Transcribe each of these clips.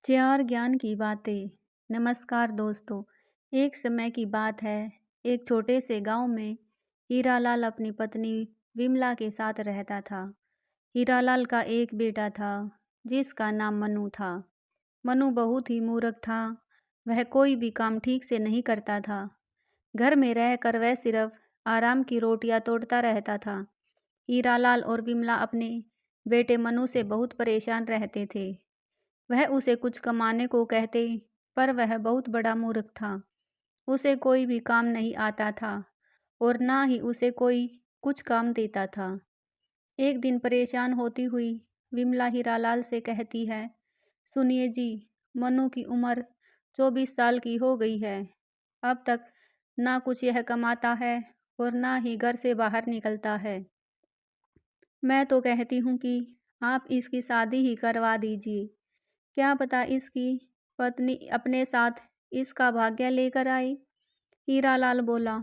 चार ज्ञान की बातें। नमस्कार दोस्तों। एक समय की बात है, एक छोटे से गांव में हीरालाल अपनी पत्नी विमला के साथ रहता था। हीरालाल का एक बेटा था जिसका नाम मनु था। मनु बहुत ही मूर्ख था। वह कोई भी काम ठीक से नहीं करता था। घर में रहकर वह सिर्फ आराम की रोटियां तोड़ता रहता था। हीरालाल और विमला अपने बेटे मनु से बहुत परेशान रहते थे। वह उसे कुछ कमाने को कहते, पर वह बहुत बड़ा मूर्ख था। उसे कोई भी काम नहीं आता था और ना ही उसे कोई कुछ काम देता था। एक दिन परेशान होती हुई विमला हीरालाल से कहती है, सुनिए जी, मनु की उम्र 24 साल की हो गई है। अब तक ना कुछ यह कमाता है और ना ही घर से बाहर निकलता है। मैं तो कहती हूँ कि आप इसकी शादी ही करवा दीजिए। क्या पता इसकी पत्नी अपने साथ इसका भाग्य लेकर आए। हीरालाल बोला,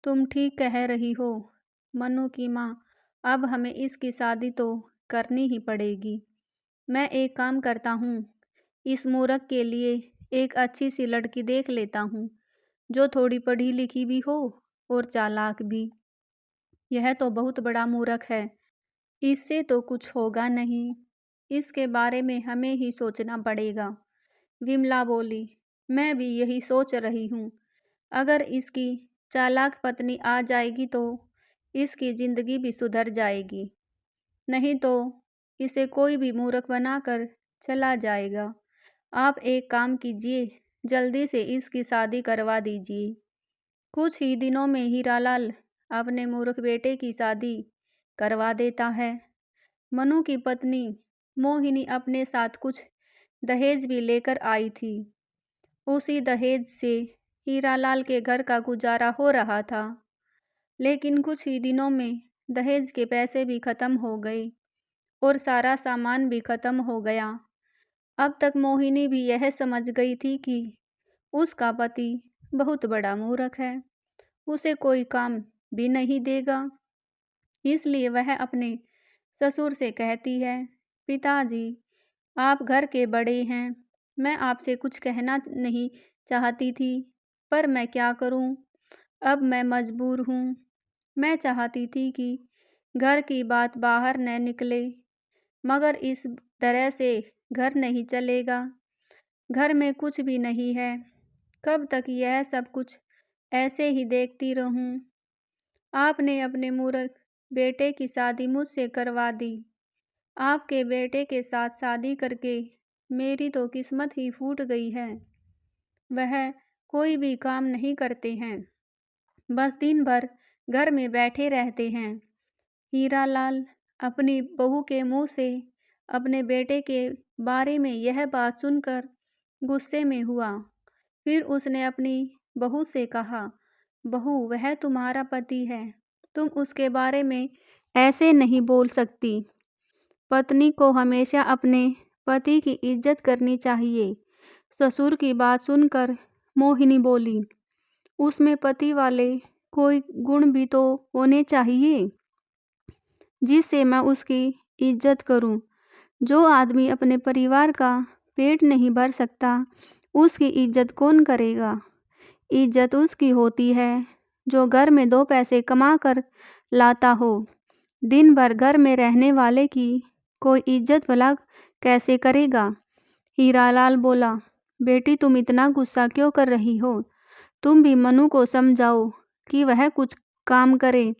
तुम ठीक कह रही हो मनु की माँ, अब हमें इसकी शादी तो करनी ही पड़ेगी। मैं एक काम करता हूँ, इस मूर्ख के लिए एक अच्छी सी लड़की देख लेता हूँ, जो थोड़ी पढ़ी लिखी भी हो और चालाक भी। यह तो बहुत बड़ा मूर्ख है, इससे तो कुछ होगा नहीं। इसके बारे में हमें ही सोचना पड़ेगा। विमला बोली, मैं भी यही सोच रही हूँ। अगर इसकी चालाक पत्नी आ जाएगी तो इसकी जिंदगी भी सुधर जाएगी, नहीं तो इसे कोई भी मूर्ख बनाकर चला जाएगा। आप एक काम कीजिए, जल्दी से इसकी शादी करवा दीजिए। कुछ ही दिनों में हीरालाल अपने मूर्ख बेटे की शादी करवा देता है। मनु की पत्नी मोहिनी अपने साथ कुछ दहेज भी लेकर आई थी। उसी दहेज से हीरालाल के घर का गुजारा हो रहा था। लेकिन कुछ ही दिनों में दहेज के पैसे भी खत्म हो गए और सारा सामान भी खत्म हो गया। अब तक मोहिनी भी यह समझ गई थी कि उसका पति बहुत बड़ा मूर्ख है, उसे कोई काम भी नहीं देगा। इसलिए वह अपने ससुर से कहती है, पिताजी, आप घर के बड़े हैं, मैं आपसे कुछ कहना नहीं चाहती थी, पर मैं क्या करूं, अब मैं मजबूर हूं। मैं चाहती थी कि घर की बात बाहर न निकले, मगर इस तरह से घर नहीं चलेगा। घर में कुछ भी नहीं है, कब तक यह सब कुछ ऐसे ही देखती रहूं। आपने अपने मूर्ख बेटे की शादी मुझसे करवा दी। आपके बेटे के साथ शादी करके मेरी तो किस्मत ही फूट गई है। वह कोई भी काम नहीं करते हैं, बस दिन भर घर में बैठे रहते हैं। हीरालाल अपनी बहू के मुंह से अपने बेटे के बारे में यह बात सुनकर गुस्से में हुआ। फिर उसने अपनी बहू से कहा, बहू, वह तुम्हारा पति है, तुम उसके बारे में ऐसे नहीं बोल सकती। पत्नी को हमेशा अपने पति की इज्जत करनी चाहिए। ससुर की बात सुनकर मोहिनी बोली, उसमें पति वाले कोई गुण भी तो होने चाहिए जिससे मैं उसकी इज्जत करूं। जो आदमी अपने परिवार का पेट नहीं भर सकता, उसकी इज्जत कौन करेगा। इज्जत उसकी होती है जो घर में 2 पैसे कमा कर लाता हो। दिन भर घर में रहने वाले की कोई इज्जत भला कैसे करेगा। हीरालाल बोला, बेटी, तुम इतना गुस्सा क्यों कर रही हो? तुम भी मनु को समझाओ कि वह कुछ काम करे।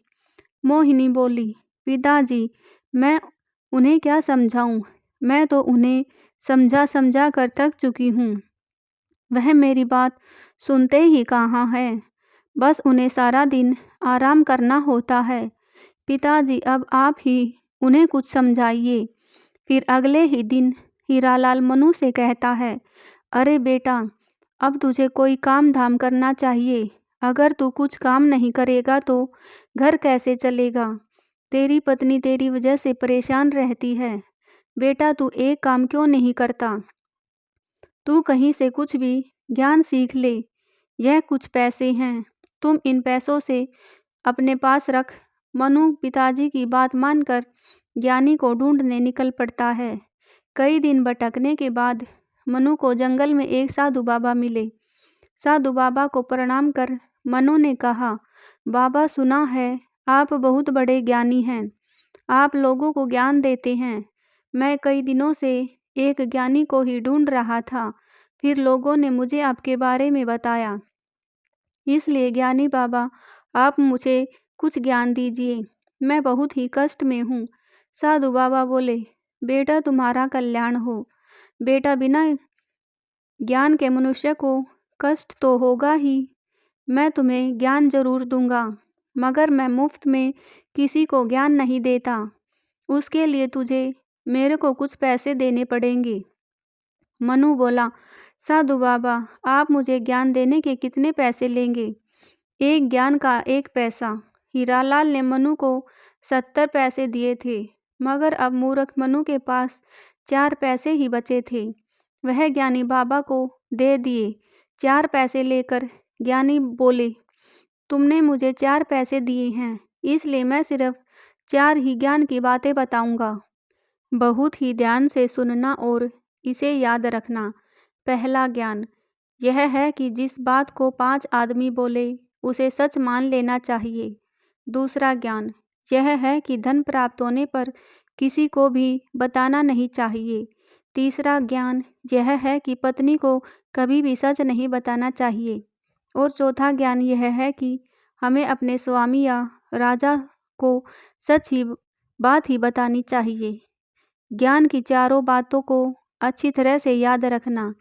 मोहिनी बोली, पिताजी, मैं उन्हें क्या समझाऊं? मैं तो उन्हें समझा समझा कर थक चुकी हूँ। वह मेरी बात सुनते ही कहाँ है। बस उन्हें सारा दिन आराम करना होता है। पिताजी, अब आप ही उन्हें कुछ समझाइए। फिर अगले ही दिन हीरालाल मनु से कहता है, अरे बेटा, अब तुझे कोई काम धाम करना चाहिए। अगर तू कुछ काम नहीं करेगा तो घर कैसे चलेगा। तेरी पत्नी तेरी वजह से परेशान रहती है। बेटा, तू एक काम क्यों नहीं करता? तू कहीं से कुछ भी ज्ञान सीख ले। यह कुछ पैसे हैं, तुम इन पैसों से अपने पास रख। मनु पिताजी की बात मानकर ज्ञानी को ढूंढने निकल पड़ता है। कई दिन भटकने के बाद मनु को जंगल में एक साधु बाबा मिले। साधु बाबा को प्रणाम कर मनु ने कहा, बाबा, सुना है आप बहुत बड़े ज्ञानी हैं। आप लोगों को ज्ञान देते हैं। मैं कई दिनों से एक ज्ञानी को ही ढूंढ रहा था, फिर लोगों ने मुझे आपके बारे में बताया। इसलिए ज्ञानी बाबा, आप मुझे कुछ ज्ञान दीजिए, मैं बहुत ही कष्ट में हूँ। साधु बाबा बोले, बेटा, तुम्हारा कल्याण हो। बेटा, बिना ज्ञान के मनुष्य को कष्ट तो होगा ही। मैं तुम्हें ज्ञान जरूर दूंगा, मगर मैं मुफ्त में किसी को ज्ञान नहीं देता। उसके लिए तुझे मेरे को कुछ पैसे देने पड़ेंगे। मनु बोला, साधु बाबा, आप मुझे ज्ञान देने के कितने पैसे लेंगे? एक ज्ञान का 1 पैसा। हीरालाल ने मनु को 70 पैसे दिए थे, मगर अब मूर्ख मनु के पास 4 पैसे ही बचे थे। वह ज्ञानी बाबा को दे दिए। 4 पैसे लेकर ज्ञानी बोले, तुमने मुझे 4 पैसे दिए हैं, इसलिए मैं सिर्फ 4 ही ज्ञान की बातें बताऊंगा। बहुत ही ध्यान से सुनना और इसे याद रखना। पहला ज्ञान यह है कि जिस बात को 5 आदमी बोले उसे सच मान लेना चाहिए। दूसरा ज्ञान यह है कि धन प्राप्त होने पर किसी को भी बताना नहीं चाहिए। तीसरा ज्ञान यह है कि पत्नी को कभी भी सच नहीं बताना चाहिए। और चौथा ज्ञान यह है कि हमें अपने स्वामी या राजा को सच ही बात ही बतानी चाहिए। ज्ञान की चारों बातों को अच्छी तरह से याद रखना।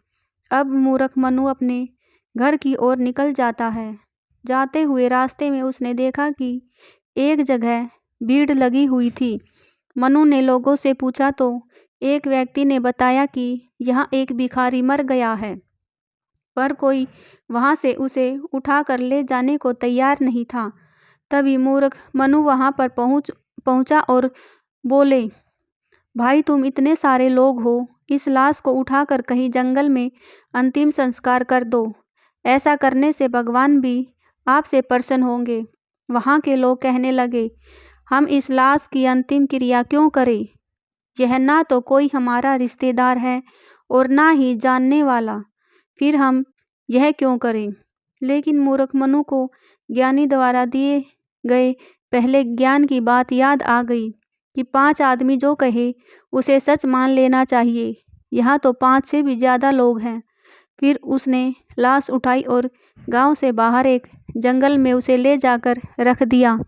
अब मूर्ख मनु अपने घर की ओर निकल जाता है। जाते हुए रास्ते में उसने देखा कि एक जगह भीड़ लगी हुई थी। मनु ने लोगों से पूछा तो एक व्यक्ति ने बताया कि यहाँ एक भिखारी मर गया है, पर कोई वहाँ से उसे उठा कर ले जाने को तैयार नहीं था। तभी मूर्ख मनु वहाँ पर पहुँचा और बोले, भाई, तुम इतने सारे लोग हो, इस लाश को उठाकर कहीं जंगल में अंतिम संस्कार कर दो। ऐसा करने से भगवान भी आपसे प्रसन्न होंगे। वहाँ के लोग कहने लगे, हम इस लाश की अंतिम क्रिया क्यों करें? यह ना तो कोई हमारा रिश्तेदार है और ना ही जानने वाला, फिर हम यह क्यों करें? लेकिन मूर्ख मनु को ज्ञानी द्वारा दिए गए पहले ज्ञान की बात याद आ गई कि 5 आदमी जो कहे उसे सच मान लेना चाहिए। यहाँ तो 5 से भी ज़्यादा लोग हैं। फिर उसने लाश उठाई और गांव से बाहर एक जंगल में उसे ले जाकर रख दिया।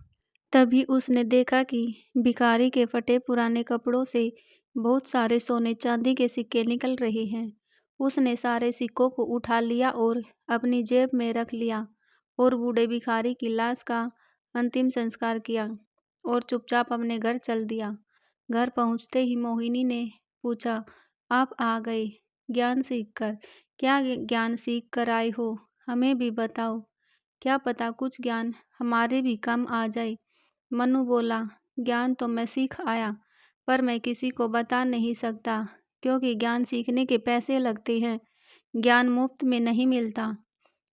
तभी उसने देखा कि भिखारी के फटे पुराने कपड़ों से बहुत सारे सोने चांदी के सिक्के निकल रहे हैं। उसने सारे सिक्कों को उठा लिया और अपनी जेब में रख लिया और बूढ़े भिखारी की लाश का अंतिम संस्कार किया और चुपचाप अपने घर चल दिया। घर पहुंचते ही मोहिनी ने पूछा, आप आ गए ज्ञान सीखकर? क्या ज्ञान सीख कर आए हो? हमें भी बताओ, क्या पता कुछ ज्ञान हमारे भी काम आ जाए। मनु बोला, ज्ञान तो मैं सीख आया, पर मैं किसी को बता नहीं सकता, क्योंकि ज्ञान सीखने के पैसे लगते हैं। ज्ञान मुफ्त में नहीं मिलता।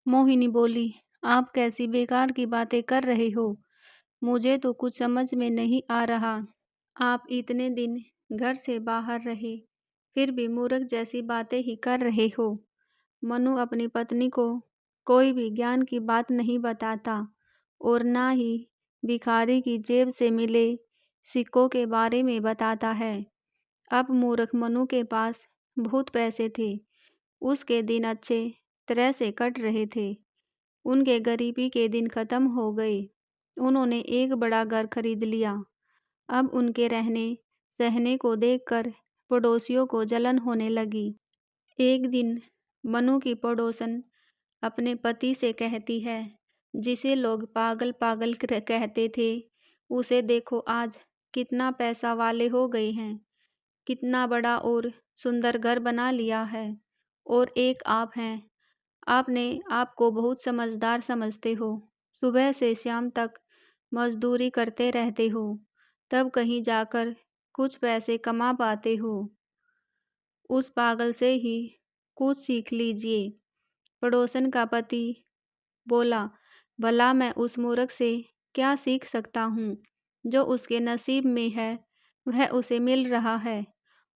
मोहिनी बोली, आप कैसी बेकार की बातें कर रहे हो? मुझे तो कुछ समझ में नहीं आ रहा। आप इतने दिन घर से बाहर रहे, फिर भी मूर्ख जैसी बातें ही कर रहे हो। मनु अपनी पत्नी को कोई भी ज्ञान की बात नहीं बताता और ना ही भिखारी की जेब से मिले सिक्कों के बारे में बताता है। अब मूर्ख मनु के पास बहुत पैसे थे। उसके दिन अच्छे तरह से कट रहे थे। उनके गरीबी के दिन खत्म हो गए। उन्होंने एक बड़ा घर खरीद लिया। अब उनके रहने सहने को देखकर पड़ोसियों को जलन होने लगी। एक दिन मनु की पड़ोसन अपने पति से कहती है, जिसे लोग पागल पागल कहते थे, उसे देखो आज कितना पैसा वाले हो गए हैं, कितना बड़ा और सुंदर घर बना लिया है। और एक आप हैं, आपने आपको बहुत समझदार समझते हो, सुबह से शाम तक मजदूरी करते रहते हो, तब कहीं जाकर कुछ पैसे कमा पाते हो। उस पागल से ही कुछ सीख लीजिए। पड़ोसन का पति बोला, भला मैं उस मूर्ख से क्या सीख सकता हूँ? जो उसके नसीब में है वह उसे मिल रहा है,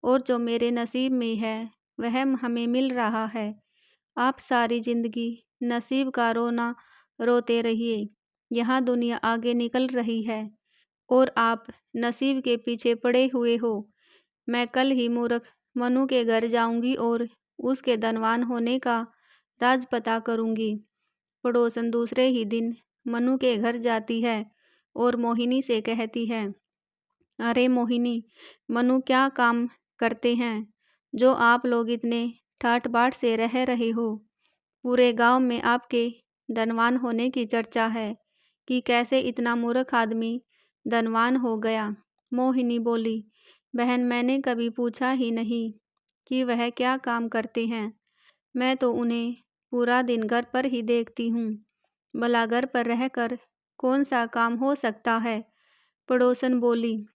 और जो मेरे नसीब में है वह हमें मिल रहा है। आप सारी जिंदगी नसीब का रोना रोते रहिए। यहाँ दुनिया आगे निकल रही है और आप नसीब के पीछे पड़े हुए हो। मैं कल ही मूर्ख मनु के घर जाऊंगी और उसके धनवान होने का राज पता करूंगी। पड़ोसन दूसरे ही दिन मनु के घर जाती है और मोहिनी से कहती है, अरे मोहिनी, मनु क्या काम करते हैं जो आप लोग इतने ठाट बाट से रह रहे हो। पूरे गांव में आपके धनवान होने की चर्चा है कि कैसे इतना मूर्ख आदमी धनवान हो गया। मोहिनी बोली, बहन, मैंने कभी पूछा ही नहीं कि वह क्या काम करते हैं। मैं तो उन्हें पूरा दिन घर पर ही देखती हूँ। भला घर पर रहकर कौन सा काम हो सकता है। पड़ोसन बोली,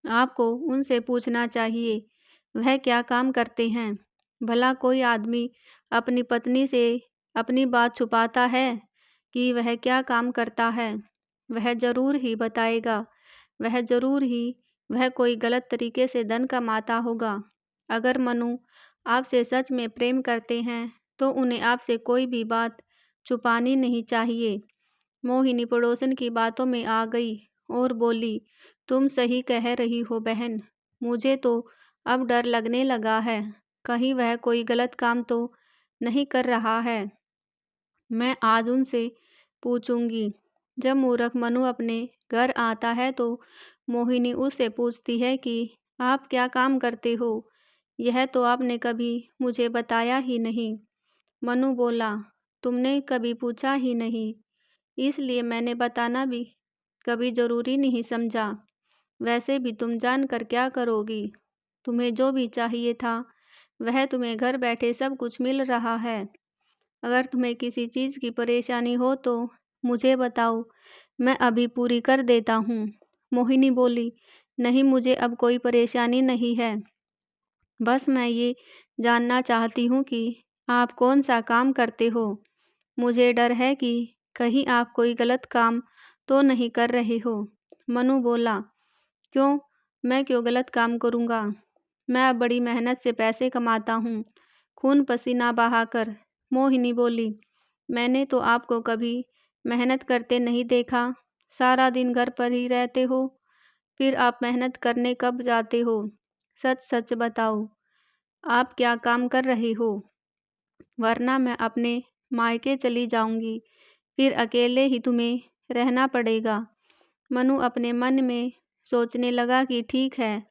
आपको उनसे पूछना चाहिए वह क्या काम करते हैं। भला कोई आदमी अपनी पत्नी से अपनी बात छुपाता है कि वह क्या काम करता है। वह जरूर ही बताएगा। वह कोई गलत तरीके से धन कमाता होगा। अगर मनु आपसे सच में प्रेम करते हैं तो उन्हें आपसे कोई भी बात छुपानी नहीं चाहिए। मोहिनी पड़ोसन की बातों में आ गई और बोली, तुम सही कह रही हो बहन। मुझे तो अब डर लगने लगा है, कहीं वह कोई गलत काम तो नहीं कर रहा है। मैं आज उनसे पूछूंगी। जब मूर्ख मनु अपने घर आता है तो मोहिनी उससे पूछती है कि आप क्या काम करते हो। यह तो आपने कभी मुझे बताया ही नहीं। मनु बोला, तुमने कभी पूछा ही नहीं, इसलिए मैंने बताना भी कभी जरूरी नहीं समझा। वैसे भी तुम जानकर क्या करोगी। तुम्हें जो भी चाहिए था वह तुम्हें घर बैठे सब कुछ मिल रहा है। अगर तुम्हें किसी चीज़ की परेशानी हो तो मुझे बताओ, मैं अभी पूरी कर देता हूँ। मोहिनी बोली, नहीं, मुझे अब कोई परेशानी नहीं है। बस मैं ये जानना चाहती हूँ कि आप कौन सा काम करते हो। मुझे डर है कि कहीं आप कोई गलत काम तो नहीं कर रहे हो। मनु बोला, क्यों, मैं क्यों गलत काम करूँगा। मैं अब बड़ी मेहनत से पैसे कमाता हूँ, खून पसीना बहाकर। मोहिनी बोली, मैंने तो आपको कभी मेहनत करते नहीं देखा। सारा दिन घर पर ही रहते हो, फिर आप मेहनत करने कब जाते हो। सच सच बताओ, आप क्या काम कर रहे हो, वरना मैं अपने मायके चली जाऊंगी, फिर अकेले ही तुम्हें रहना पड़ेगा। मनु अपने मन में सोचने लगा कि ठीक है,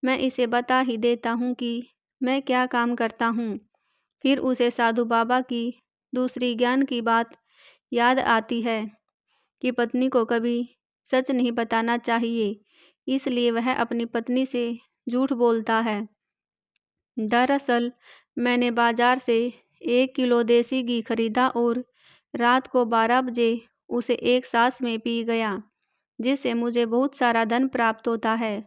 मैं इसे बता ही देता हूँ कि मैं क्या काम करता हूँ। फिर उसे साधु बाबा की दूसरी ज्ञान की बात याद आती है कि पत्नी को कभी सच नहीं बताना चाहिए, इसलिए वह अपनी पत्नी से झूठ बोलता है। दरअसल मैंने बाजार से 1 किलो देसी घी खरीदा और रात को 12 बजे उसे एक सांस में पी गया, जिससे मुझे बहुत सारा धन प्राप्त होता है।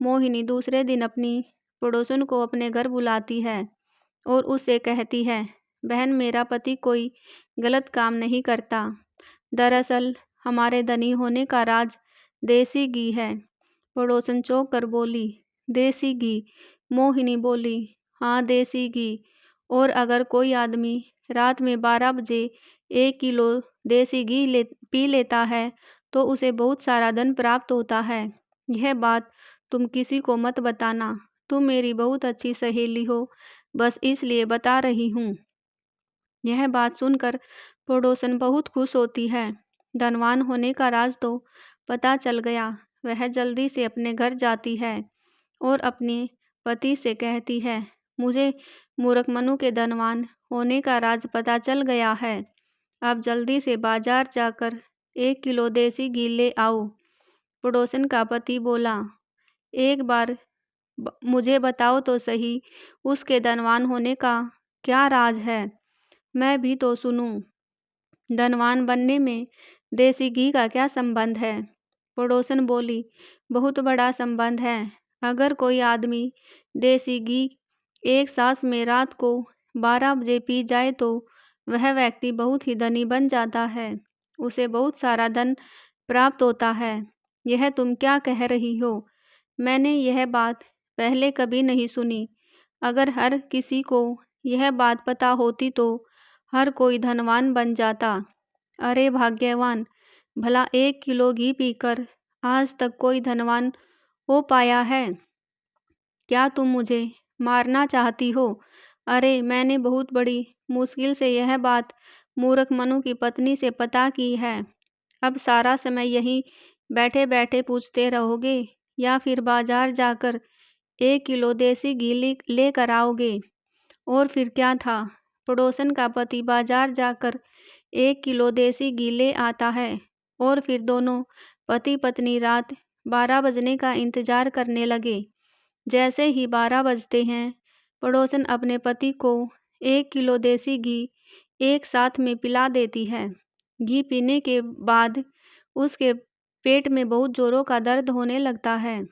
मोहिनी दूसरे दिन अपनी पड़ोसन को अपने घर बुलाती है और उससे कहती है, बहन, मेरा पति कोई गलत काम नहीं करता। दरअसल हमारे धनी होने का राज देसी घी है। पड़ोसन चौंक कर बोली, देसी घी। मोहिनी बोली, हाँ, देसी घी। और अगर कोई आदमी रात में 12 बजे 1 किलो देसी घी पी लेता है तो उसे बहुत सारा धन प्राप्त होता है। यह बात तुम किसी को मत बताना। तुम मेरी बहुत अच्छी सहेली हो, बस इसलिए बता रही हूँ। यह बात सुनकर पड़ोसन बहुत खुश होती है। धनवान होने का राज तो पता चल गया। वह जल्दी से अपने घर जाती है और अपने पति से कहती है, मुझे मूर्ख मनु के धनवान होने का राज पता चल गया है। अब जल्दी से बाजार जाकर 1 किलो देसी घी ले आओ। पड़ोसन का पति बोला, एक बार मुझे बताओ तो सही, उसके धनवान होने का क्या राज है, मैं भी तो सुनूं। धनवान बनने में देसी घी का क्या संबंध है। पड़ोसन बोली, बहुत बड़ा संबंध है। अगर कोई आदमी देसी घी एक सांस में रात को 12 बजे पी जाए तो वह व्यक्ति बहुत ही धनी बन जाता है। उसे बहुत सारा धन प्राप्त होता है। यह तुम क्या कह रही हो। मैंने यह बात पहले कभी नहीं सुनी। अगर हर किसी को यह बात पता होती तो हर कोई धनवान बन जाता। अरे भाग्यवान, भला 1 किलो घी पीकर आज तक कोई धनवान हो पाया है। क्या तुम मुझे मारना चाहती हो? अरे मैंने बहुत बड़ी मुश्किल से यह बात मूर्ख मनु की पत्नी से पता की है। अब सारा समय यहीं बैठे बैठे पूछते रहोगे या फिर बाजार जाकर 1 किलो देसी घी लेकर आओगे? और फिर क्या था, पड़ोसन का पति बाजार जाकर 1 किलो देसी घी ले आता है और फिर दोनों पति पत्नी रात 12 बजने का इंतजार करने लगे। जैसे ही 12 बजते हैं, पड़ोसन अपने पति को 1 किलो देसी घी एक साथ में पिला देती है। घी पीने के बाद उसके पेट में बहुत जोरों का दर्द होने लगता है।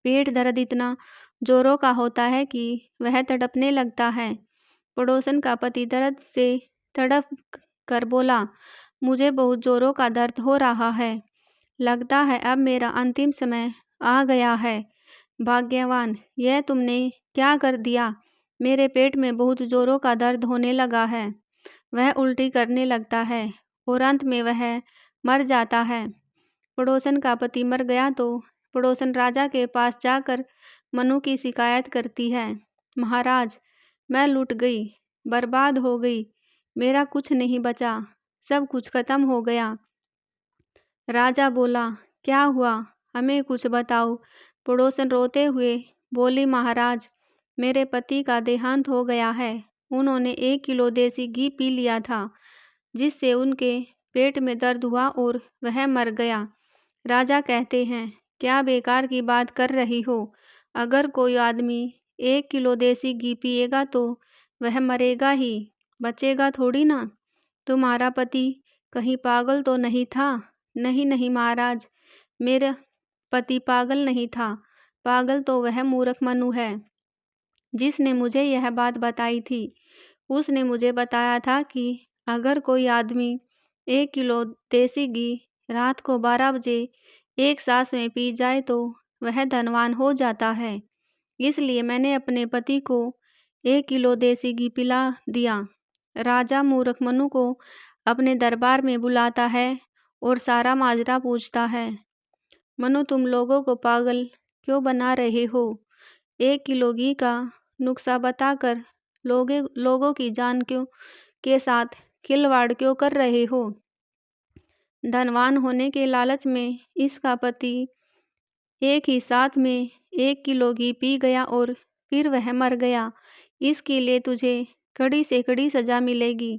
पेट दर्द इतना जोरों का होता है कि वह तड़पने लगता है। पड़ोसन का पति दर्द से तड़प कर बोला, मुझे बहुत जोरों का दर्द हो रहा है। लगता है अब मेरा अंतिम समय आ गया है। भाग्यवान, यह तुमने क्या कर दिया? मेरे पेट में बहुत जोरों का दर्द होने लगा है। वह उल्टी करने लगता है और अंत में वह मर जाता है। पड़ोसन का पति मर गया तो पड़ोसन राजा के पास जाकर मनु की शिकायत करती है। महाराज, मैं लूट गई, बर्बाद हो गई, मेरा कुछ नहीं बचा, सब कुछ खत्म हो गया। राजा बोला, क्या हुआ, हमें कुछ बताओ। पड़ोसन रोते हुए बोली, महाराज, मेरे पति का देहांत हो गया है। उन्होंने 1 किलो देसी घी पी लिया था, जिससे उनके पेट में दर्द हुआ और वह मर गया। राजा कहते हैं, क्या बेकार की बात कर रही हो? अगर कोई आदमी 1 किलो देसी घी पिएगा तो वह मरेगा ही, बचेगा थोड़ी ना। तुम्हारा पति कहीं पागल तो नहीं था? नहीं नहीं महाराज, मेरा पति पागल नहीं था। पागल तो वह मूर्ख मनु है जिसने मुझे यह बात बताई थी। उसने मुझे बताया था कि अगर कोई आदमी 1 किलो देसी घी रात को 12 बजे एक सांस में पी जाए तो वह धनवान हो जाता है। इसलिए मैंने अपने पति को 1 किलो देसी घी पिला दिया। राजा मूर्ख मनु को अपने दरबार में बुलाता है और सारा माजरा पूछता है। मनु, तुम लोगों को पागल क्यों बना रहे हो? 1 किलो घी का नुस्खा बताकर लोगों की जान क्यों के साथ खिलवाड़ क्यों कर रहे हो? धनवान होने के लालच में इसका पति एक ही साथ में 1 किलो घी पी गया और फिर वह मर गया। इसके लिए तुझे कड़ी से कड़ी सजा मिलेगी।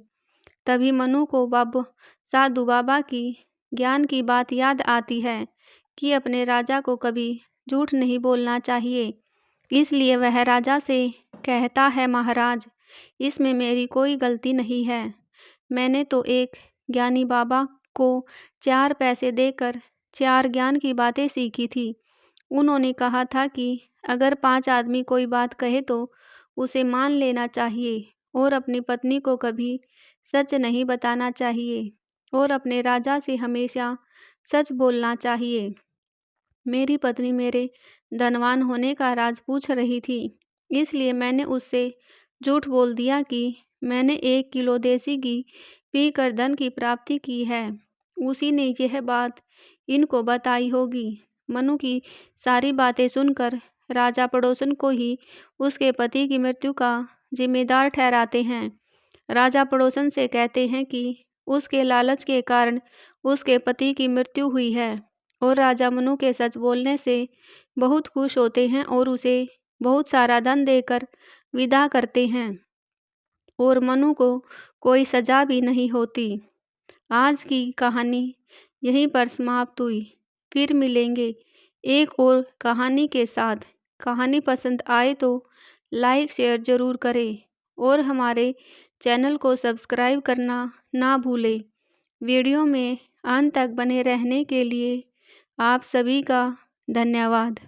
तभी मनु को साधु बाबा की ज्ञान की बात याद आती है कि अपने राजा को कभी झूठ नहीं बोलना चाहिए। इसलिए वह राजा से कहता है, महाराज, इसमें मेरी कोई गलती नहीं है। मैंने तो एक ज्ञानी बाबा को 4 पैसे देकर 4 ज्ञान की बातें सीखी थी। उन्होंने कहा था कि अगर 5 आदमी कोई बात कहे तो उसे मान लेना चाहिए और अपनी पत्नी को कभी सच नहीं बताना चाहिए और अपने राजा से हमेशा सच बोलना चाहिए। मेरी पत्नी मेरे धनवान होने का राज पूछ रही थी, इसलिए मैंने उससे झूठ बोल दिया कि मैंने 1 किलो देसी घी पीकर धन की प्राप्ति की है। उसी ने यह बात इनको बताई होगी। मनु की सारी बातें सुनकर राजा पड़ोसन को ही उसके पति की मृत्यु का जिम्मेदार ठहराते हैं। राजा पड़ोसन से कहते हैं कि उसके लालच के कारण उसके पति की मृत्यु हुई है और राजा मनु के सच बोलने से बहुत खुश होते हैं और उसे बहुत सारा धन देकर विदा करते हैं और मनु को कोई सजा भी नहीं होती। आज की कहानी यहीं पर समाप्त हुई। फिर मिलेंगे एक और कहानी के साथ। कहानी पसंद आए तो लाइक शेयर ज़रूर करें और हमारे चैनल को सब्सक्राइब करना ना भूलें। वीडियो में अंत तक बने रहने के लिए आप सभी का धन्यवाद।